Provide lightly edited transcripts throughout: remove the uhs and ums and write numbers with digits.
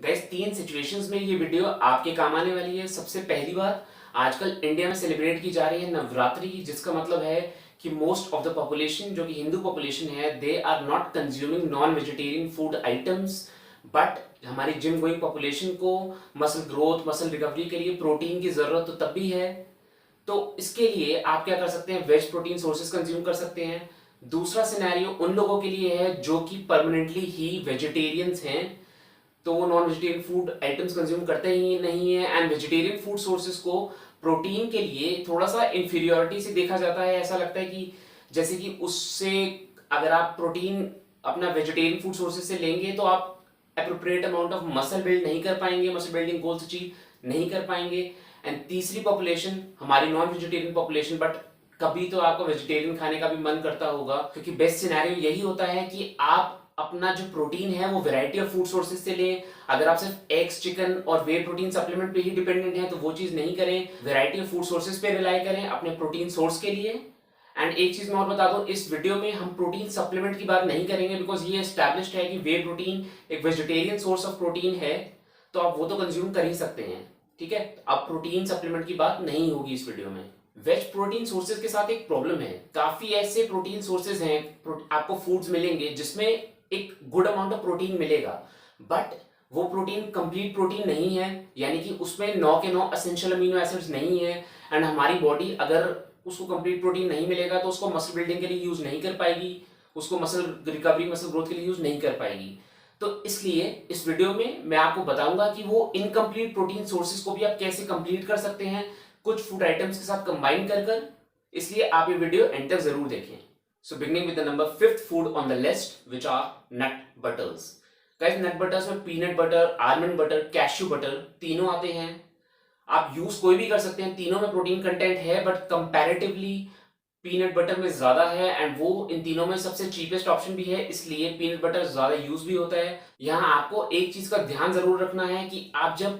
Guys, 3 situations में ये video आपके काम आने वाली है। सबसे पहली बात, आजकल इंडिया में सेलिब्रेट की जा रही है नवरात्रि, जिसका मतलब है कि मोस्ट ऑफ द पॉपुलेशन जो कि हिंदू पॉपुलेशन है, they are not consuming non vegetarian food items. But हमारी जिम गोइंग पॉपुलेशन को मसल ग्रोथ, मसल रिकवरी के लिए प्रोटीन की जरूरत तो तब भी है। तो इसके लिए आप क्या कर सकते हैं, वेज प्रोटीन सोर्सेज कंज्यूम कर सकते हैं। दूसरा सिनेरियो उन लोगों के लिए है जो कि परमानेंटली ही वेजिटेरियंस हैं, तो वो non vegetarian food items consume करते ही नहीं है। एंड वेजिटेरियन फूड सोर्सेज को प्रोटीन के लिए थोड़ा सा इंफीरियोरिटी से देखा जाता है। ऐसा लगता है कि जैसे कि उससे अगर आप प्रोटीन अपना वेजिटेरियन फूड सोर्सेज से लेंगे तो आप appropriate amount of muscle build नहीं कर पाएंगे, मसल बिल्डिंग गोल्स अचीव नहीं कर पाएंगे। एंड तीसरी पॉपुलेशन हमारी नॉन वेजिटेरियन पॉपुलेशन, बट कभी तो आपको वेजिटेरियन खाने का भी मन करता होगा, क्योंकि बेस्ट सिनेरियो यही होता है कि आप अपना जो प्रोटीन है वो वैरायटी ऑफ फूड सोर्सेज से लें। अगर आप सिर्फ एग्स, चिकन और वे प्रोटीन सप्लीमेंट पे ही डिपेंडेंट हैं तो वो चीज नहीं करें, वैरायटी ऑफ फूड सोर्सेज पे रिलाई करें अपने प्रोटीन सोर्स के लिए। एंड एक चीज मैं और बता दूं, इस वीडियो में हम प्रोटीन सप्लीमेंट की बात नहीं करेंगे, बिकॉज ये एस्टैब्लिश्ड है कि वे प्रोटीन एक वेजिटेरियन सोर्स ऑफ प्रोटीन है, तो आप वो तो कंज्यूम कर ही सकते हैं। ठीक है, अब प्रोटीन सप्लीमेंट की बात नहीं होगी इस वीडियो में। वेज प्रोटीन सोर्सेज के साथ एक प्रॉब्लम है, काफी ऐसे प्रोटीन सोर्सेज हैं, आपको फूड्स मिलेंगे जिसमें एक गुड अमाउंट ऑफ प्रोटीन मिलेगा, बट वो प्रोटीन कंप्लीट प्रोटीन नहीं है, यानी कि उसमें 9 के 9 एसेंशियल अमीनो एसिड्स नहीं है। एंड हमारी बॉडी अगर उसको कंप्लीट प्रोटीन नहीं मिलेगा तो उसको मसल बिल्डिंग के लिए यूज नहीं कर पाएगी, उसको मसल रिकवरी, मसल ग्रोथ के लिए यूज नहीं कर पाएगी। तो इसलिए इस वीडियो में मैं आपको बताऊंगा कि वो इनकम्प्लीट प्रोटीन सोर्सेज को भी आप कैसे कंप्लीट कर सकते हैं कुछ फूड आइटम्स के साथ कंबाइन कर कर। इसलिए आप ये वीडियो एंड तक जरूर देखें। So beginning with the number 5th food on the list, which are nut butters. Guys, nut butters में peanut butter, almond butter, cashew butter तीनों आते हैं। आप यूज कोई भी कर सकते हैं, तीनों में प्रोटीन कंटेंट है, बट कंपैरेटिवली पीनट बटर में ज्यादा है। एंड वो इन तीनों में सबसे चीपेस्ट ऑप्शन भी है, इसलिए पीनट बटर ज्यादा यूज भी होता है। यहाँ आपको एक चीज का ध्यान जरूर रखना है कि आप जब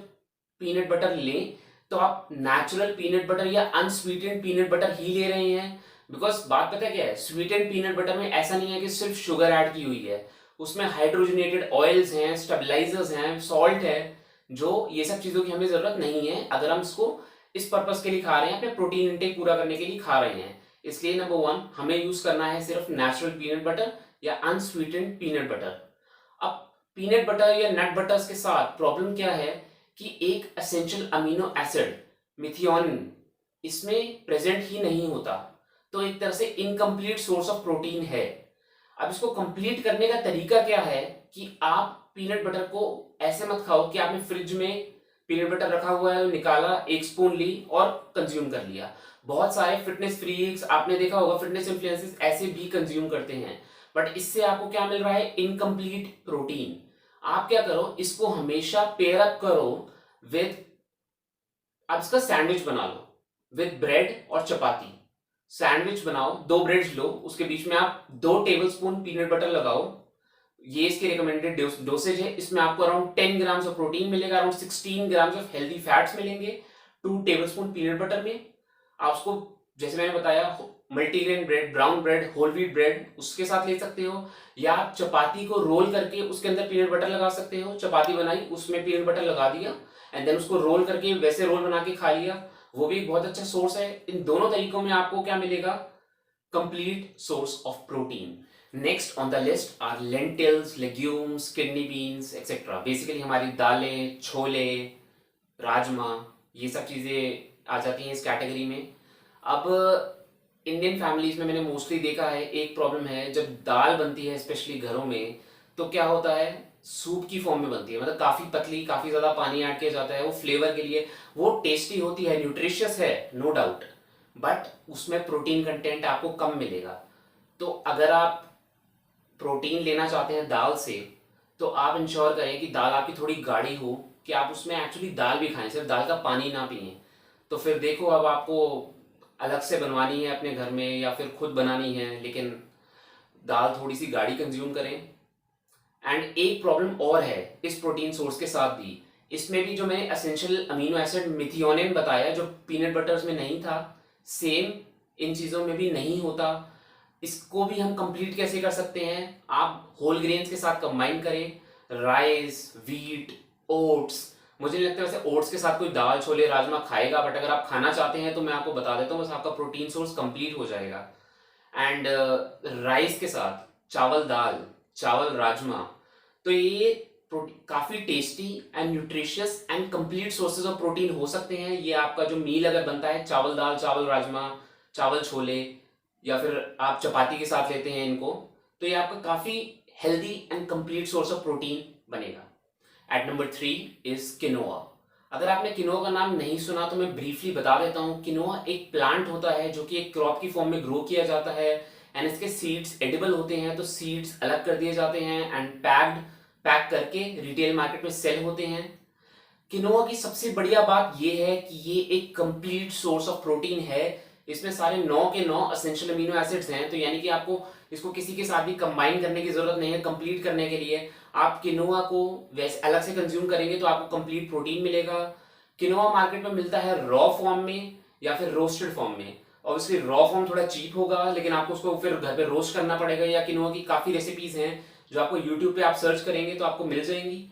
पीनट बटर लें तो आप नेचुरल पीनट बटर या अनस्वीटेंड पीनट बटर ही ले रहे हैं। बिकॉज बात पता है क्या है, स्वीटेंड पीनट बटर में ऐसा नहीं है कि सिर्फ शुगर ऐड की हुई है, उसमें हाइड्रोजनेटेड ऑयल्स हैं, स्टेबलाइजर्स हैं, सॉल्ट है, जो ये सब चीजों की हमें जरूरत नहीं है अगर हम इसको इस पर्पस के लिए खा रहे हैं, अपने प्रोटीन इंटेक पूरा करने के लिए खा रहे हैं। इसलिए नंबर 1 हमें यूज करना है सिर्फ नेचुरल पीनट बटर या अनस्वीटेंड पीनट बटर। अब पीनट बटर या नट बटर्स के साथ प्रॉब्लम क्या है कि एक एसेंशियल अमीनो एसिड मिथियोनिन इसमें प्रेजेंट ही नहीं होता, तो एक तरह से इनकम्प्लीट सोर्स ऑफ प्रोटीन है। अब इसको कंप्लीट करने का तरीका क्या है कि आप पीनट बटर को ऐसे मत खाओ कि आपने फ्रिज में पीनट बटर रखा हुआ है, निकाला, एक स्पून ली और कंज्यूम कर लिया। बहुत सारे फिटनेस फ्रीक्स आपने देखा होगा, फिटनेस इन्फ्लुएंसर्स ऐसे भी कंज्यूम करते हैं, बट इससे आपको क्या मिल रहा है, इनकम्प्लीट प्रोटीन। आप क्या करो, इसको हमेशा पेयर अप करो विद, आप इसका सैंडविच बना लो विद ब्रेड और चपाती। सैंडविच बनाओ, 2 ब्रेड्स लो, उसके बीच में आप 2 टेबलस्पून पीनट बटर लगाओ। ये इसके रिकमेंडेड डोसेज है। इसमें आपको अराउंड 10 ग्राम्स ऑफ प्रोटीन मिलेगा, around 16 grams of healthy fats मिलेंगे 2 टेबलस्पून पीनट बटर में। आप उसको जैसे मैंने बताया, multigrain bread, brown bread, whole wheat bread, उसके साथ ले सकते हो, या आप चपाती को रोल करके उसके अंदर पीनट बटर लगा सकते हो। चपाती बनाई, उसमें पीनट बटर लगा दिया एंड देन उसको रोल करके वैसे रोल बना के खा लिया, वो भी एक बहुत अच्छा सोर्स है। इन दोनों तरीकों में आपको क्या मिलेगा, complete source of protein. Next on the list are lentils, legumes, kidney beans etcetera. Basically हमारी दालें, छोले, राजमा, ये सब चीजें आ जाती हैं इस कैटेगरी में। अब इंडियन फैमिलीज में मैंने मोस्टली देखा है, एक प्रॉब्लम है, जब दाल बनती है स्पेशली घरों में, तो क्या होता है, सूप की फॉर्म में बनती है, मतलब काफी पतली, काफी ज्यादा पानी ऐड किया जाता है। वो फ्लेवर के लिए वो टेस्टी होती है, न्यूट्रिशियस है, नो डाउट, बट उसमें प्रोटीन कंटेंट आपको कम मिलेगा। तो अगर आप प्रोटीन लेना चाहते हैं दाल से, तो आप इंश्योर करें कि दाल आपकी थोड़ी गाढ़ी हो, कि आप उसमें एक्चुअली दाल भी खाएं, सिर्फ दाल का पानी ना पिए। तो फिर देखो, अब आपको अलग से बनवानी है अपने घर में या फिर खुद बनानी है, लेकिन दाल थोड़ी सी गाढ़ी कंज्यूम करें। एंड एक प्रॉब्लम और है इस प्रोटीन सोर्स के साथ भी, इसमें भी जो मैंने एसेंशियल अमीनो एसिड मिथियोनिन बताया जो पीनट बटर्स में नहीं था, सेम इन चीज़ों में भी नहीं होता। इसको भी हम कंप्लीट कैसे कर सकते हैं, आप होल ग्रेन्स के साथ कंबाइन करें, राइस, व्हीट, ओट्स, मुझे नहीं लगता वैसे ओट्स के साथ कोई दाल छोले राजमा खाएगा, बट अगर आप खाना चाहते हैं तो मैं आपको बता देता हूँ, बस आपका प्रोटीन सोर्स कंप्लीट हो जाएगा। एंड राइस के साथ चावल दाल, चावल राजमा, तो ये काफ़ी tasty and nutritious and complete sources of protein हो सकते हैं। ये आपका जो मील अगर बनता है चावल दाल, चावल राजमा, चावल छोले, या फिर आप चपाती के साथ लेते हैं इनको, तो ये आपका काफ़ी healthy and complete source of protein बनेगा। At number 3 is quinoa. अगर आपने किनोआ का नाम नहीं सुना तो मैं ब्रीफली बता देता हूँ। किनोआ एक प्लांट होता है जो कि एक क्रॉप की फॉर्म में ग्रो किया जाता है, एंड इसके सीड्स एडिबल होते हैं, तो सीड्स अलग कर दिए जाते हैं एंड पैक करके रिटेल मार्केट में सेल होते हैं। किनोआ की सबसे बढ़िया बात यह है कि ये एक कंप्लीट सोर्स ऑफ प्रोटीन है। इसमें सारे 9 के 9 एसेंशियल अमीनो एसिड्स हैं, तो यानी कि आपको इसको किसी के साथ भी कंबाइन करने की जरूरत नहीं है कंप्लीट करने के लिए। आप किनोआ को वैसे अलग से कंज्यूम करेंगे तो आपको कंप्लीट प्रोटीन मिलेगा। किनोआ मार्केट में मिलता है रॉ फॉर्म में या फिर रोस्टेड फॉर्म में। ऑब्वियसली रॉ फॉर्म थोड़ा चीप होगा, लेकिन आपको उसको फिर घर पे रोस्ट करना पड़ेगा, या किनोआ की काफ़ी रेसिपीज़ हैं जो आपको यूट्यूब पे आप सर्च करेंगे तो आपको मिल जाएंगी।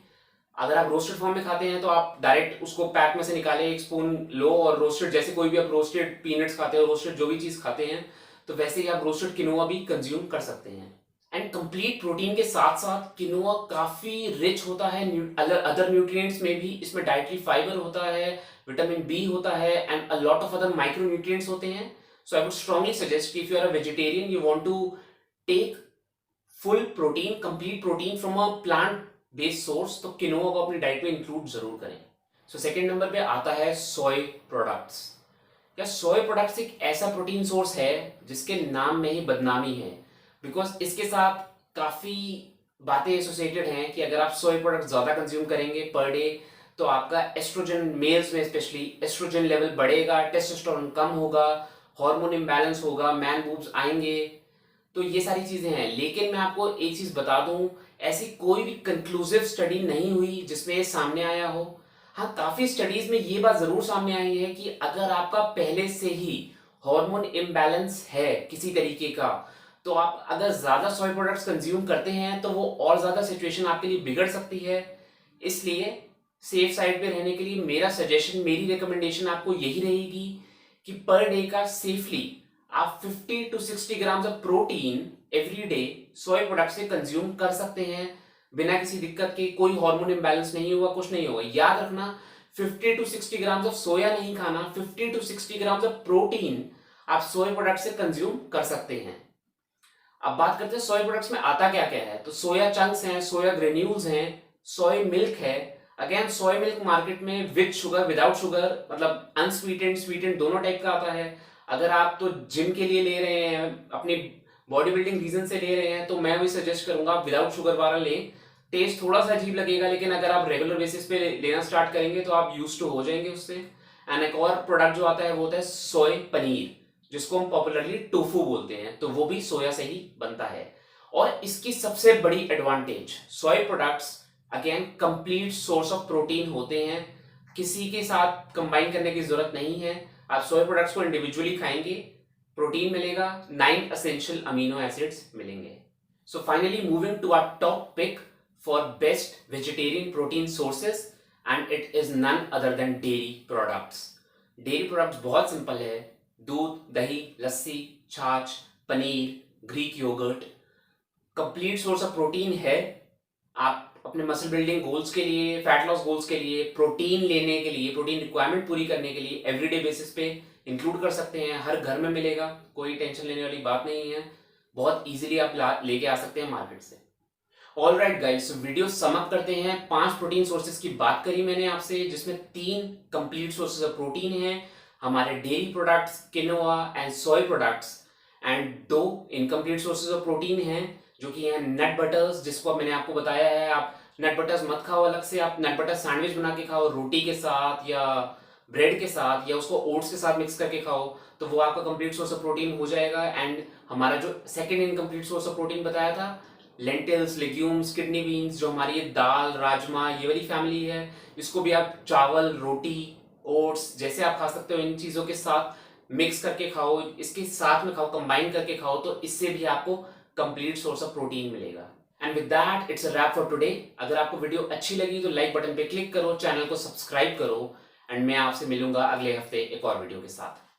अगर आप रोस्टेड फॉर्म में खाते हैं तो आप डायरेक्ट उसको पैक में से निकालें, एक स्पून लो और रोस्टेड, जैसे कोई भी आप रोस्टेड पीनट्स खाते हो, रोस्टेड जो भी चीज़ खाते हैं, तो वैसे ही आप रोस्टेड किनोआ भी कंज्यूम कर सकते हैं। एंड कंप्लीट प्रोटीन के साथ साथ किनोआ काफ़ी रिच होता है अदर न्यूट्रिएंट्स में भी। इसमें डाइटरी फाइबर होता है, विटामिन बी होता है, and a lot of other micro nutrients होते हैं। So I would strongly suggest कि if you are a vegetarian, you want to take full protein, complete protein from a plant based source, तो quinoa को अपनी diet में include जरूर करें। So second number पे आता है सोय प्रोडक्ट्स। या सोय प्रोडक्ट्स एक ऐसा प्रोटीन सोर्स है जिसके नाम में ही बदनामी है, बिकॉज इसके साथ काफ़ी बातें एसोसिएटेड हैं कि अगर आप सोय प्रोडक्ट ज़्यादा कंज्यूम करेंगे पर डे, तो आपका एस्ट्रोजन, मेल्स में स्पेशली एस्ट्रोजन लेवल बढ़ेगा, टेस्टोस्टेरोन कम होगा, हार्मोन इम्बैलेंस होगा, मैन बूब्स आएंगे, तो ये सारी चीज़ें हैं। लेकिन मैं आपको एक चीज़ बता दूं, ऐसी कोई भी कंक्लूसिव स्टडी नहीं हुई जिसमें ये सामने आया हो। हाँ, काफ़ी स्टडीज़ में ये बात ज़रूर सामने आई है कि अगर आपका पहले से ही हार्मोन इम्बैलेंस है किसी तरीके का, तो आप अगर ज़्यादा सोय प्रोडक्ट्स कंज्यूम करते हैं तो वो और ज़्यादा सिचुएशन आपके लिए बिगड़ सकती है। इसलिए सेफ साइड पे रहने के लिए मेरा सजेशन, मेरी रिकमेंडेशन आपको यही रहेगी कि पर डे का सेफली आप 50 to 60 grams of protein every day soy product से कंज्यूम कर सकते हैं बिना किसी दिक्कत के। कोई हार्मोन इम्बैलेंस नहीं होगा, कुछ नहीं होगा। याद रखना, 50 टू 60 ग्राम्स ऑफ सोया नहीं खाना, 50 टू 60 ग्राम्स ऑफ प्रोटीन आप सोय प्रोडक्ट से कंज्यूम कर सकते हैं। अब बात करते हैं सोया प्रोडक्ट्स में आता क्या क्या है। तो सोया चंक्स हैं, सोया ग्रेन्यूल्स हैं, सोय मिल्क है। अगेन सोय मिल्क मार्केट में विद शुगर, विदाउट शुगर, मतलब अनस्वीटेंड, स्वीटेंड दोनों टाइप का आता है। अगर आप तो जिम के लिए ले रहे हैं, अपनी बॉडी बिल्डिंग रीजन से ले रहे हैं, तो मैं भी सजेस्ट करूंगा आप विदाउट शुगर वाला लें। टेस्ट थोड़ा सा अजीब लगेगा, लेकिन अगर आप रेगुलर बेसिस पे लेना स्टार्ट करेंगे तो आप यूज टू हो जाएंगे उससे। एंड एक और प्रोडक्ट जो आता है वो होता है सोय पनीर, जिसको हम पॉपुलरली टोफू बोलते हैं, तो वो भी सोया से ही बनता है। और इसकी सबसे बड़ी advantage, soy products again complete source of protein होते हैं, किसी के साथ कंबाइन करने की जरूरत नहीं है। आप सोय प्रोडक्ट्स को इंडिविजुअली खाएंगे, प्रोटीन मिलेगा, 9 एसेंशियल अमीनो एसिड्स मिलेंगे। So finally moving to our top pick for best vegetarian protein sources, and it is none other than dairy products. Dairy products बहुत सिंपल है, दूध, दही, लस्सी, छाछ, paneer, Greek yogurt, complete source of protein है। आप अपने muscle building goals के लिए, फैट लॉस गोल्स के लिए, प्रोटीन लेने के लिए, प्रोटीन रिक्वायरमेंट पूरी करने के लिए एवरीडे बेसिस पे इंक्लूड कर सकते हैं। हर घर में मिलेगा, कोई टेंशन लेने वाली बात नहीं है, बहुत इजीली आप लेके आ सकते हैं मार्केट से। All right guys, so video sum up करते हैं। 5 प्रोटीन सोर्सेज की बात करी मैंने आपसे, जिसमें 3 कंप्लीट सोर्सेज ऑफ प्रोटीन हैं, हमारे dairy products, quinoa and soy products, and 2 incomplete sources of protein हैं जो कि हैं नट बटर्स, जिसको मैंने आपको बताया है आप नट बटर्स मत खाओ अलग से, आप नट बटर सैंडविच बना के खाओ रोटी के साथ या ब्रेड के साथ, या उसको ओट्स के साथ मिक्स करके खाओ, तो वो आपका कंप्लीट सोर्स ऑफ प्रोटीन हो जाएगा। एंड हमारा जो second incomplete source of protein बताया था, लेंटिल्स, लेग्यूम्स, किडनी बीन्स, जो हमारी ये दाल, राजमा, ये वाली फैमिली है, इसको भी आप चावल, रोटी, ओट्स जैसे आप खा सकते हो, इन चीज़ों के साथ मिक्स करके खाओ, इसके साथ में खाओ, कंबाइन करके खाओ, तो इससे भी आपको कंप्लीट सोर्स ऑफ प्रोटीन मिलेगा। And with that it's a rap for today. अगर आपको वीडियो अच्छी लगी तो लाइक बटन पे क्लिक करो, चैनल को सब्सक्राइब करो, एंड मैं आपसे मिलूंगा अगले हफ्ते एक और वीडियो के साथ।